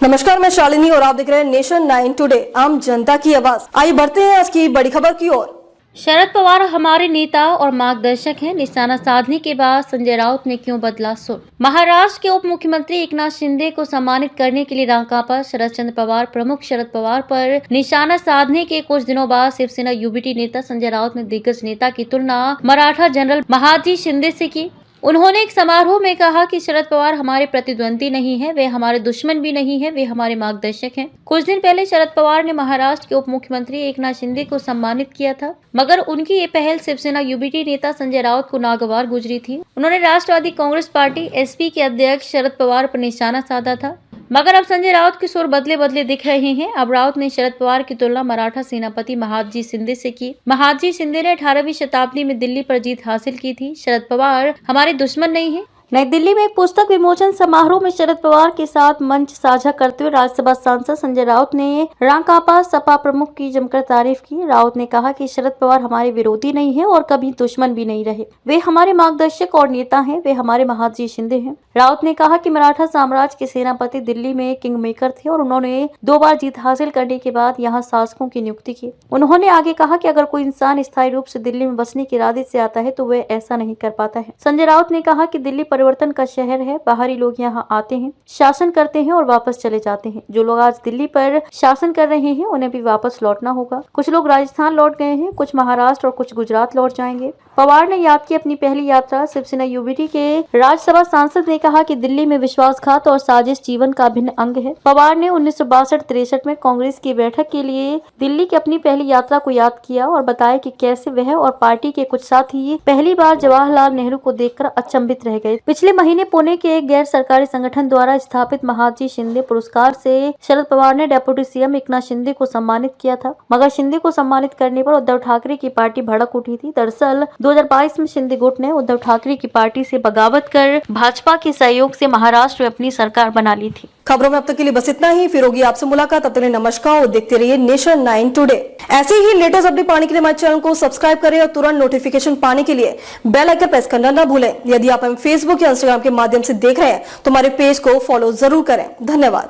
नमस्कार, मैं शालिनी और आप देख रहे हैं नेशन 9 टुडे, आम जनता की आवाज। आइए बढ़ते हैं आज की बड़ी खबर की ओर। शरद पवार हमारे नेता और मार्गदर्शक हैं। निशाना साधने के बाद संजय राउत ने क्यों बदला सुर। महाराष्ट्र के उप मुख्यमंत्री एकनाथ शिंदे को सम्मानित करने के लिए रांकापा शरद चंद्र पवार प्रमुख शरद पवार पर निशाना साधने के कुछ दिनों बाद शिवसेना यूबीटी नेता संजय राउत ने दिग्गज नेता की तुलना मराठा जनरल महादजी शिंदे से की। उन्होंने एक समारोह में कहा कि शरद पवार हमारे प्रतिद्वंदी नहीं है, वे हमारे दुश्मन भी नहीं है, वे हमारे मार्गदर्शक हैं। कुछ दिन पहले शरद पवार ने महाराष्ट्र के उप मुख्यमंत्री एकनाथ शिंदे को सम्मानित किया था, मगर उनकी ये पहल शिवसेना यूबीटी नेता संजय राउत को नागवार गुजरी थी। उन्होंने राष्ट्रवादी कांग्रेस पार्टी एसपी के अध्यक्ष शरद पवार पर निशाना साधा था, मगर अब संजय राउत के सुर बदले बदले दिख रहे हैं। अब राउत ने शरद पवार की तुलना मराठा सेनापति महादजी शिंदे से की। महादजी शिंदे ने 18वीं शताब्दी में दिल्ली पर जीत हासिल की थी। शरद पवार हमारे दुश्मन नहीं है। नई दिल्ली में एक पुस्तक विमोचन समारोह में शरद पवार के साथ मंच साझा करते हुए राज्यसभा सांसद संजय राउत ने रांकापा सपा प्रमुख की जमकर तारीफ की। राउत ने कहा कि शरद पवार हमारे विरोधी नहीं है और कभी दुश्मन भी नहीं रहे, वे हमारे मार्गदर्शक और नेता हैं, वे हमारे महादजी शिंदे हैं। राउत ने कहा कि मराठा साम्राज्य के सेनापति दिल्ली में किंग मेकर थे और उन्होंने 2 बार जीत हासिल करने के बाद यहाँ शासकों की नियुक्ति की। उन्होंने आगे कहा कि अगर कोई इंसान स्थायी रूप से दिल्ली में बसने के इरादे से आता है तो वह ऐसा नहीं कर पाता है। संजय राउत ने कहा कि दिल्ली परिवर्तन का शहर है, बाहरी लोग यहाँ आते हैं, शासन करते हैं और वापस चले जाते हैं। जो लोग आज दिल्ली पर शासन कर रहे हैं उन्हें भी वापस लौटना होगा। कुछ लोग राजस्थान लौट गए हैं, कुछ महाराष्ट्र और कुछ गुजरात लौट जाएंगे। पवार ने याद की अपनी पहली यात्रा। शिवसेना यूबीटी के राज्यसभा सांसद ने कहा कि दिल्ली में विश्वासघात और साजिश जीवन का अभिन्न अंग है। पवार ने 1962-63 में कांग्रेस की बैठक के लिए दिल्ली की अपनी पहली यात्रा को याद किया और बताया कि कैसे वह और पार्टी के कुछ साथी पहली बार जवाहरलाल नेहरू को देखकर अचंभित रह गए। पिछले महीने पुणे के एक गैर सरकारी संगठन द्वारा स्थापित महादजी शिंदे पुरस्कार से शरद पवार ने डेप्यूटी सीएम एकनाथ शिंदे को सम्मानित किया था, मगर शिंदे को सम्मानित करने पर उद्धव ठाकरे की पार्टी भड़क उठी थी। दरअसल 2022 में शिंदे गुट ने उद्धव ठाकरे की पार्टी से बगावत कर भाजपा के सहयोग से महाराष्ट्र में अपनी सरकार बना ली थी। खबरों में अब तक के लिए बस इतना ही। फिर होगी आपसे मुलाकात, तब तक के लिए नमस्कार और देखते रहिए नेशन 9 टुडे। ऐसे ही लेटेस्ट अपडेट पाने के लिए हमारे चैनल को सब्सक्राइब करें और तुरंत नोटिफिकेशन पाने के लिए बेल आइकन प्रेस करना न भूलें। यदि आप हमें फेसबुक या इंस्टाग्राम के माध्यम से देख रहे हैं तो हमारे पेज को फॉलो जरूर करें। धन्यवाद।